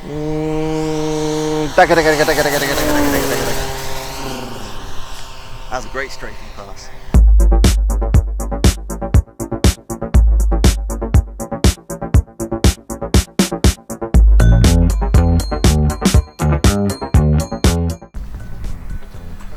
That's a great strafing pass.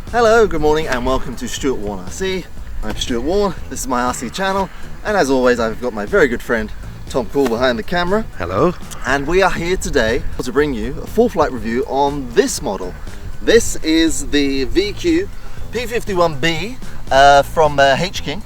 Hello, good morning and welcome to Stuart Warren RC. I'm Stuart Warren, this is my RC channel, and as always I've got my very good friend Tom Cool behind the camera. Hello. And we are here today to bring you a full flight review on this model. This is the VQ P-51B from H-King.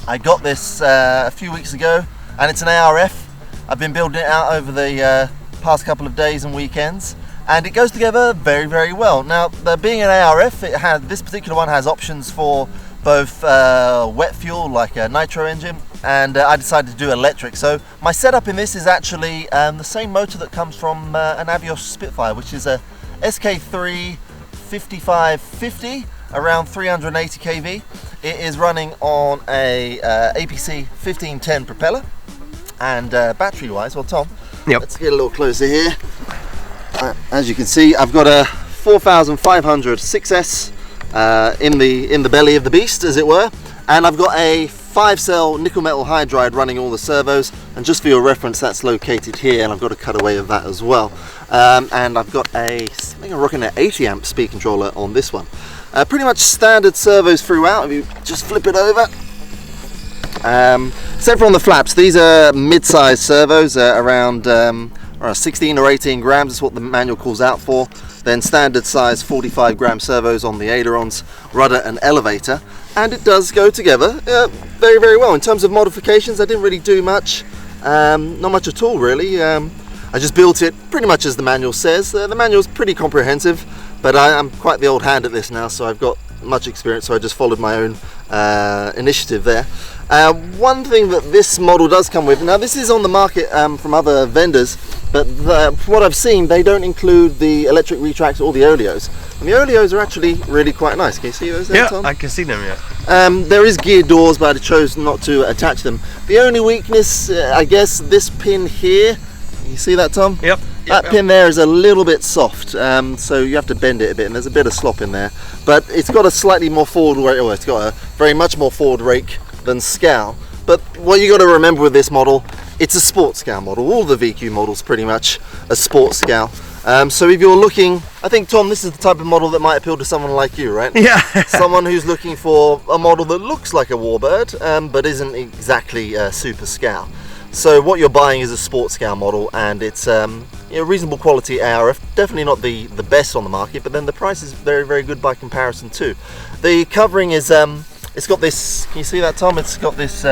I got this a few weeks ago and it's an ARF. I've been building it out over the past couple of days and weekends, and it goes together very, very well. Now, being an ARF, this particular one has options for both wet fuel, like a nitro engine, and I decided to do electric. So my setup in this is actually the same motor that comes from an Avios Spitfire, which is a SK3 5550, around 380 kV. It is running on a APC 1510 propeller, and battery wise, well Tom, let's get a little closer here. As you can see, I've got a 4500 6S in the belly of the beast, as it were, and I've got a 5-cell nickel metal hydride running all the servos, and just for your reference, that's located here, and I've got a cutaway of that as well. And I've got I think I'm rocking an 80 amp speed controller on this one. Pretty much standard servos throughout. If you just flip it over, except for on the flaps, these are mid-sized servos, around 16 or 18 grams is what the manual calls out for. Then standard size 45 gram servos on the ailerons, rudder and elevator, and it does go together very, very well. In terms of modifications, I didn't really do much, not much at all really. I just built it pretty much as the manual says. The manual's pretty comprehensive, but I'm quite the old hand at this now, so I've got much experience, so I just followed my own initiative there. One thing that this model does come with, now this is on the market from other vendors, but from what I've seen, they don't include the electric retracts or the oleos. And the oleos are actually really quite nice. Can you see those there, Tom? Yeah, I can see them, yeah. There is gear doors, but I chose not to attach them. The only weakness, I guess, this pin here, you see that, Tom? Yep. That pin there is a little bit soft, so you have to bend it a bit, and there's a bit of slop in there. But it's got a slightly more forward rake, it's got a very much more forward rake than scow. But what you got to remember with this model, it's a sports scow model. All the VQ models pretty much a sports scow. So if you're looking, I think, Tom, this is the type of model that might appeal to someone like you, right? Yeah. Someone who's looking for a model that looks like a warbird, but isn't exactly super scow. So what you're buying is a sports scow model, and it's reasonable quality ARF, definitely not the best on the market, but then the price is very, very good by comparison too. The covering is it's got this, can you see that, Tom? It's got this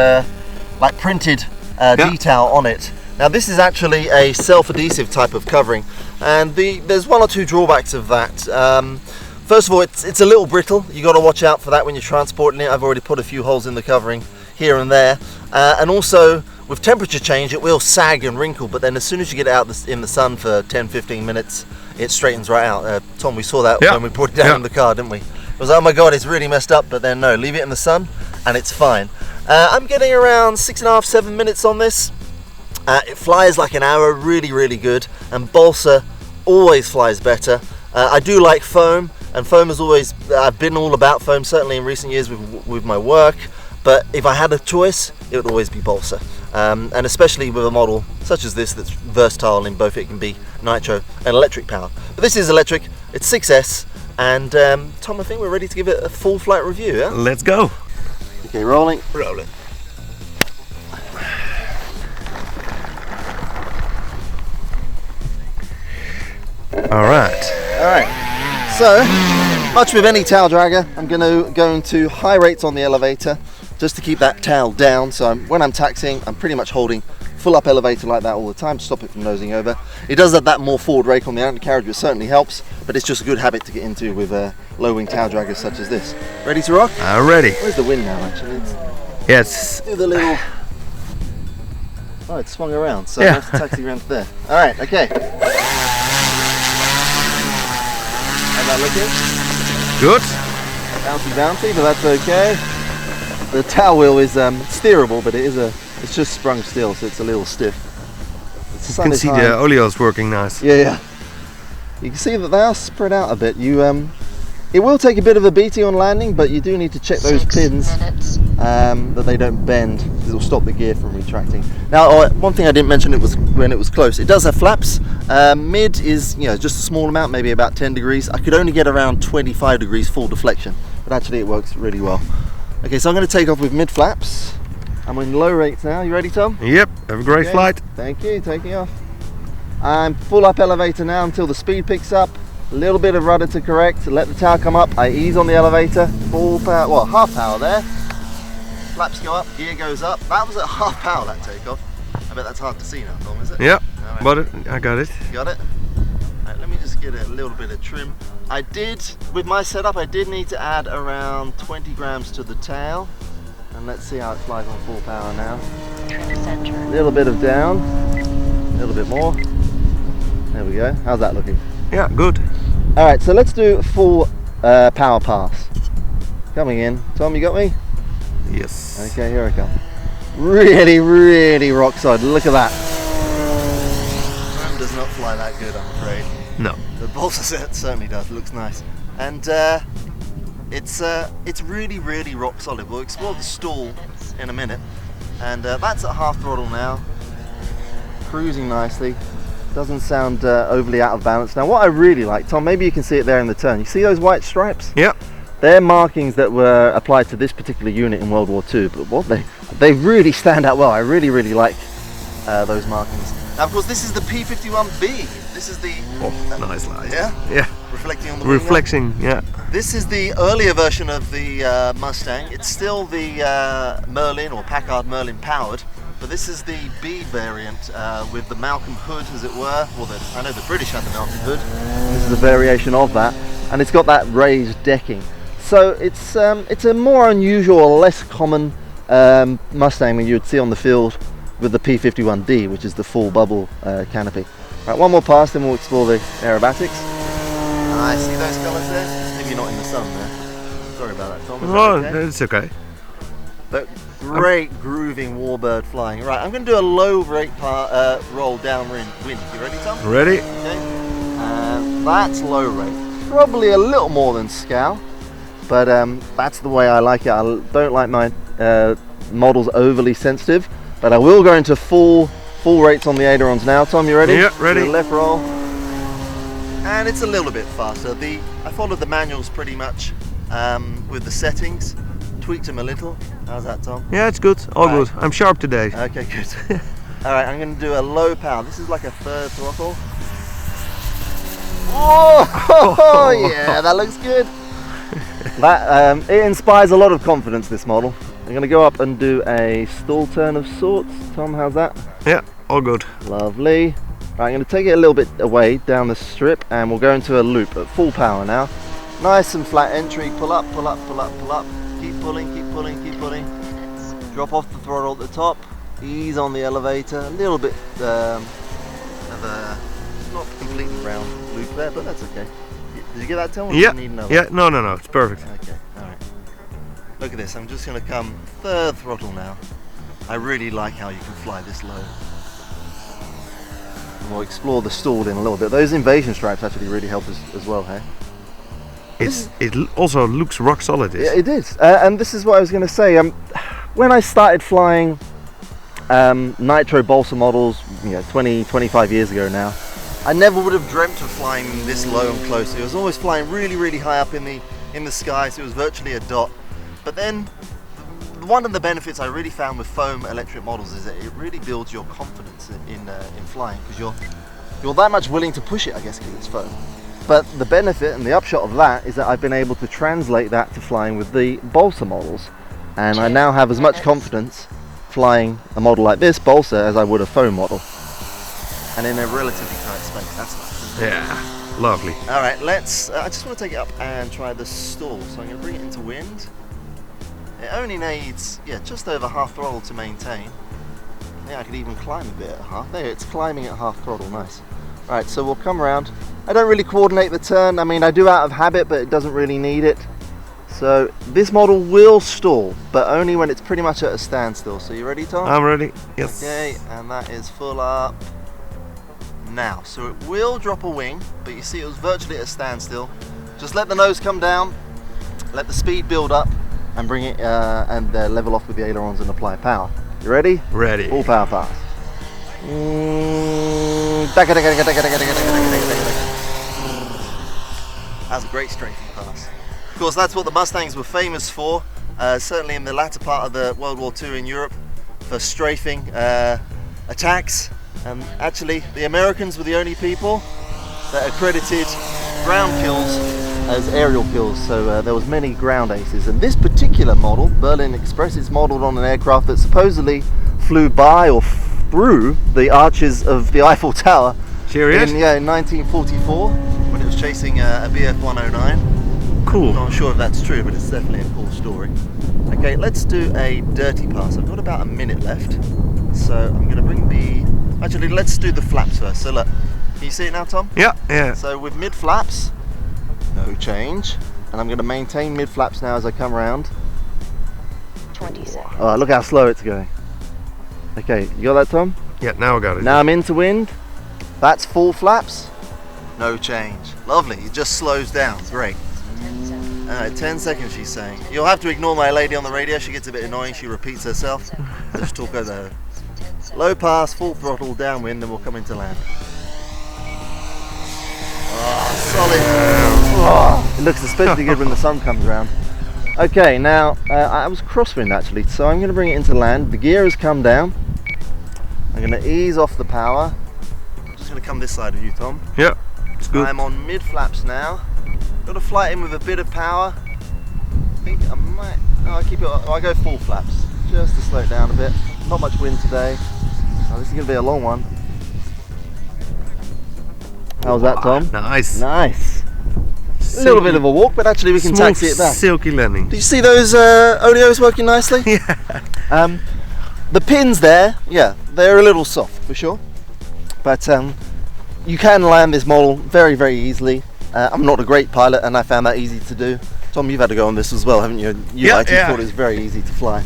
like printed detail on it. Now this is actually a self-adhesive type of covering, and there's one or two drawbacks of that. First of all, it's a little brittle. You got to watch out for that when you're transporting it. I've already put a few holes in the covering here and there, and also with temperature change it will sag and wrinkle, but then as soon as you get it out in the sun for 10-15 minutes it straightens right out. Tom, we saw that when we brought it down in the car, didn't we? It was, oh my god, it's really messed up, but then no, leave it in the sun and it's fine. I'm getting around 6.5-7 minutes on this. It flies like an arrow, really, really good, and balsa always flies better. I do like foam, and foam is always, I've been all about foam, certainly in recent years with my work, but if I had a choice, it would always be balsa. And especially with a model such as this that's versatile in both, it can be nitro and electric power. But this is electric, it's 6S, and Tom, I think we're ready to give it a full flight review, yeah? Let's go. Okay, rolling. Rolling. Alright, so much with any tail dragger, I'm going to high rates on the elevator just to keep that tail down. So when I'm taxiing, I'm pretty much holding full up elevator like that all the time to stop it from nosing over. It does have that more forward rake on the undercarriage, which certainly helps, but it's just a good habit to get into with low wing tail draggers such as this. Ready to rock? I'm ready. Where's the wind now, actually? Yes. Do the little... Oh, it swung around, so I have to taxi around to there. Alright, okay. How's that looking? Good. Bouncy, but that's okay. The tail wheel is steerable, but it's just sprung steel, so it's a little stiff. You can see the oleo's working nice. Yeah. You can see that they are spread out a bit. It will take a bit of a beating on landing, but you do need to check those pins that they don't bend, because it will stop the gear from retracting. Now, one thing I didn't mention when it was close. It does have flaps. Mid is just a small amount, maybe about 10 degrees. I could only get around 25 degrees full deflection, but actually it works really well. Okay, so I'm going to take off with mid flaps. I'm in low rates now. You ready, Tom? Yep. Have a great flight. Thank you. Taking off. I'm full up elevator now until the speed picks up. A little bit of rudder to correct. Let the tower come up. I ease on the elevator. Full power. Well, half power there. Flaps go up. Gear goes up. That was at half power, that takeoff. I bet that's hard to see now, Tom, is it? Yep. Right. But I got it. You got it? Right, let me just get a little bit of trim. With my setup, I did need to add around 20 grams to the tail. And let's see how it flies on full power now. A little bit of down, a little bit more. There we go. How's that looking? Yeah, good. All right, so let's do full power pass. Coming in. Tom, you got me? Yes. Okay, here I come. Really, really rock solid. Look at that. Does not fly that good, I'm afraid. No. The balsa set certainly does. It looks nice. And it's really, really rock solid. We'll explore the stall in a minute, and that's at half throttle now, cruising nicely. Doesn't sound overly out of balance. Now, what I really like, Tom, maybe you can see it there in the turn. You see those white stripes? Yeah. They're markings that were applied to this particular unit in World War II, but they really stand out well. I really, really like those markings. Now, of course, this is the P-51B. This is the nice light. Yeah. Yeah. Reflecting on the reflection. Yeah. This is the earlier version of the Mustang. It's still the Merlin or Packard Merlin powered, but this is the B variant with the Malcolm hood, as it were. Well, I know the British had the Malcolm hood. This is a variation of that, and it's got that raised decking. So it's a more unusual, or less common Mustang than you would see on the field with the P-51D, which is the full bubble canopy. Right, one more pass, then we'll explore the Aerobatics. I see those colours there. Maybe you're not in the sun there. Sorry about that, Tom. Oh, it's okay. But great grooving warbird flying. Right, I'm going to do a low rate roll downwind. You ready, Tom? Ready? Okay. And that's low rate. Probably a little more than scow, but that's the way I like it. I don't like my models overly sensitive, but I will go into full rates on the ailerons now. Tom, you ready? Yeah, ready. Do a left roll. And it's a little bit faster. I followed the manuals pretty much with the settings, tweaked them a little. How's that, Tom? Yeah, it's good. All good. I'm sharp today. Okay, good. All right, I'm going to do a low power. This is like a third throttle. Oh, yeah, that looks good. That it inspires a lot of confidence, this model. I'm going to go up and do a stall turn of sorts. Tom, how's that? Yeah, all good. Lovely. Right, I'm going to take it a little bit away down the strip, and we'll go into a loop at full power now. Nice and flat entry. Pull up, pull up, pull up, pull up. Keep pulling, keep pulling, keep pulling. Drop off the throttle at the top. Ease on the elevator. A little bit of a not completely round loop there, but that's okay. Did you get that, Tom? Yeah. Do you need another? Yeah. No. It's perfect. Okay. All right. Look at this. I'm just going to come third throttle now. I really like how you can fly this low. And we'll explore the stall in a little bit. Those invasion stripes actually really help us as well, hey? It also looks rock solid. Yeah, it is. And this is what I was going to say. When I started flying nitro balsa models, 20, 25 years ago now, I never would have dreamt of flying this low and close. It was always flying really, really high up in the sky, so it was virtually a dot. But then, one of the benefits I really found with foam electric models is that it really builds your confidence in flying, because you're that much willing to push it, I guess, because it's foam. But the benefit and the upshot of that is that I've been able to translate that to flying with the balsa models, and I now have as much confidence flying a model like this balsa as I would a foam model, and in a relatively tight space. That's nice. Yeah, lovely. All right, let's. I just want to take it up and try the stall. So I'm going to bring it into wind. It only needs just over half throttle to maintain. Yeah, I could even climb a bit at half. There, it's climbing at half throttle. Nice. All right, so we'll come around. I don't really coordinate the turn. I mean, I do out of habit, but it doesn't really need it. So this model will stall, but only when it's pretty much at a standstill. So you ready, Tom? I'm ready. Yes. Okay, and that is full up. now. So it will drop a wing, but you see it was virtually at a standstill. Just let the nose come down, let the speed build up, and bring it and level off with the ailerons and apply power. You ready? Ready. Full power fast. That's a great strafing pass. Of course, that's what the Mustangs were famous for, certainly in the latter part of the World War II in Europe, for strafing attacks. And actually, the Americans were the only people that accredited ground kills as aerial kills, so there was many ground aces. And this particular model, Berlin Express, is modeled on an aircraft that supposedly flew by or through the arches of the Eiffel Tower. Serious? In 1944, when it was chasing a Bf 109. Cool. Not sure if that's true, but it's definitely a cool story. Okay, let's do a dirty pass. I've got about a minute left, so I'm going to bring the... Actually, let's do the flaps first. So look, can you see it now, Tom? Yeah. So with mid flaps, no change, and I'm going to maintain mid flaps now as I come around. 20 seconds. Oh, look how slow it's going. Okay, you got that, Tom? Yeah, now I got it. Now I'm into wind. That's full flaps. No change. Lovely. It just slows down. Great. 10 seconds. Alright, 10 seconds she's saying. You'll have to ignore my lady on the radio. She gets a bit annoying. She repeats herself. Just talk over her. 10 seconds. Low pass, full throttle, downwind, then we'll come into land. Oh, solid. Oh, it looks especially good when the sun comes around. Okay, now I was crosswind actually, so I'm going to bring it into land. The gear has come down. I'm going to ease off the power. I'm just going to come this side of you, Tom. Yeah, it's good. I'm on mid flaps now. Got to fly it in with a bit of power. I think I might. No, I go full flaps just to slow it down a bit. Not much wind today. Oh, this is going to be a long one. How's that, Tom? Nice. Nice. A little bit of a walk, but actually we can Smooth, taxi it back. silky landing. Do you see those oleos working nicely? Yeah. The pins there, yeah, they're a little soft for sure, but you can land this model very, very easily. I'm not a great pilot, and I found that easy to do. Tom, you've had to go on this as well, haven't you? You Yeah. thought it was very easy to fly.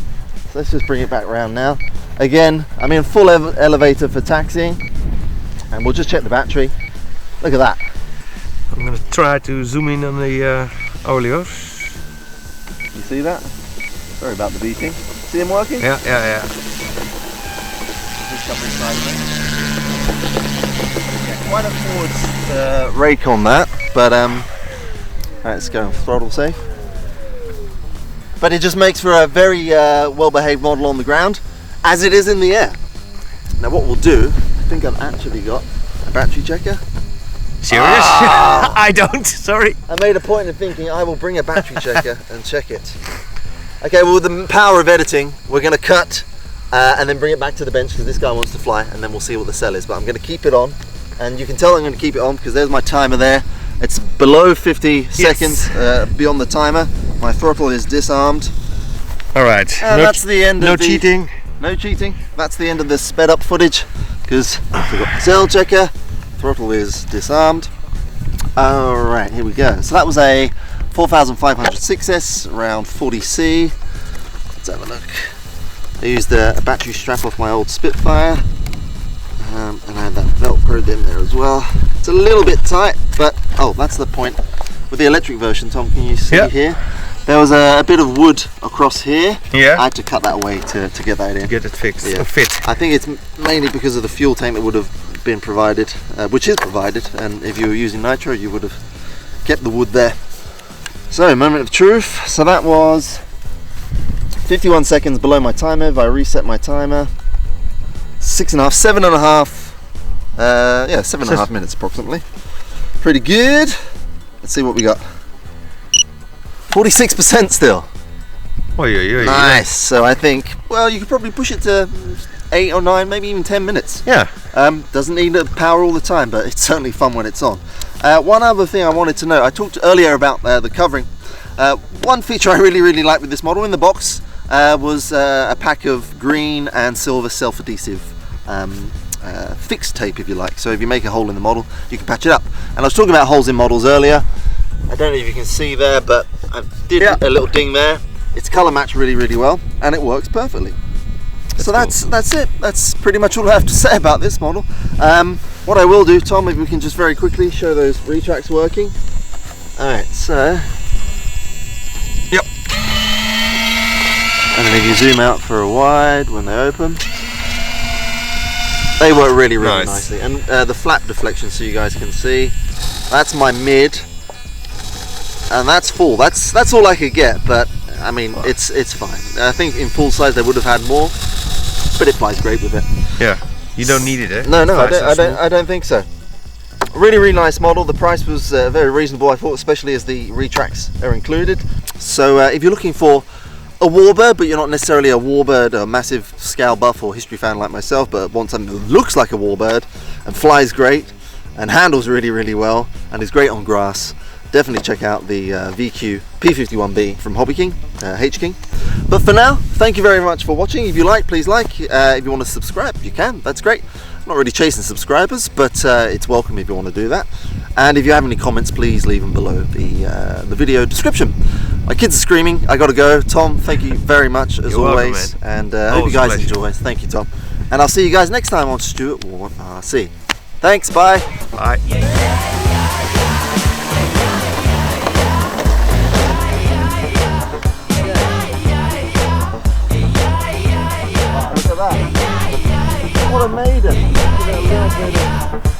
So let's just bring it back around now. Again, I'm in full elevator for taxiing, and we'll just check the battery. Look at that. I'm gonna try to zoom in on the oleos. You see that? Sorry about the beeping. See them working? Yeah. Just come inside of it. Yeah, quite a forwards rake on that, but let's go throttle safe. But it just makes for a very well-behaved model on the ground, as it is in the air. Now what we'll do, I think I've actually got a battery checker. Serious? I don't, sorry. I made a point of thinking I will bring a battery checker and check it. Okay, well with the power of editing, we're going to cut and then bring it back to the bench because this guy wants to fly, and then we'll see what the cell is. But I'm going to keep it on, and you can tell I'm going to keep it on because there's my timer there. It's below 50 seconds beyond the timer. My throttle is disarmed. All right. And that's the end no of the... cheating. No cheating. That's the end of the sped up footage because I forgot the cell checker. Throttle is disarmed. Alright, here we go. So that was a 4500 6S around 40C. Let's have a look. I used a battery strap off my old Spitfire, and I had that velcroed in there as well. It's a little bit tight, but oh, that's the point. With the electric version, Tom, can you see here? There was a bit of wood across here. Yeah. I had to cut that away to get that in. Get it fixed. Yeah. Fit. I think it's mainly because of the fuel tank that would have been provided, which is provided, and if you were using nitro you would have kept the wood there. So, moment of truth. So that was 51 seconds below my timer. If I reset my timer, 7.5 minutes approximately. Pretty good. Let's see what we got. 46% still. Oh, yeah. Nice. So I think, well, you could probably push it to 8 or 9, maybe even 10 minutes. Yeah. Doesn't need power all the time, but it's certainly fun when it's on. One other thing I wanted to know, I talked earlier about the covering. One feature I really like with this model in the box was a pack of green and silver self-adhesive fixed tape, if you like. So if you make a hole in the model, you can patch it up. And I was talking about holes in models earlier. I don't know if you can see there, but I did a little ding there. It's colour matched really well, and it works perfectly. So that's it. That's pretty much all I have to say about this model. What I will do, Tom, if we can just very quickly show those retracts working. Alright, so... Yep. And then if you zoom out for a wide when they open, they work really nicely. And the flap deflection, so you guys can see, that's my mid, and that's full. That's all I could get, but I mean, it's fine. I think in full size they would have had more, but it flies great with it. Yeah, you don't need it, eh? No, I don't think so. Really nice model. The price was very reasonable, I thought, especially as the retracts are included. So if you're looking for a warbird, but you're not necessarily a warbird, a massive scale buff or history fan like myself, but want something that looks like a warbird and flies great and handles really well and is great on grass, definitely check out the VQ P-51B from Hobby King, H King. But for now, thank you very much for watching. If you like, please like. If you want to subscribe, you can. That's great. I'm not really chasing subscribers, but it's welcome if you want to do that. And if you have any comments, please leave them below the video description. My kids are screaming. I gotta go. Tom, thank you very much as always. Welcome, and I hope you guys enjoy. Thank you, Tom. And I'll see you guys next time on Stuart Ward RC. Thanks. Bye. Bye. Look at that. What a maiden. Look at that little bit of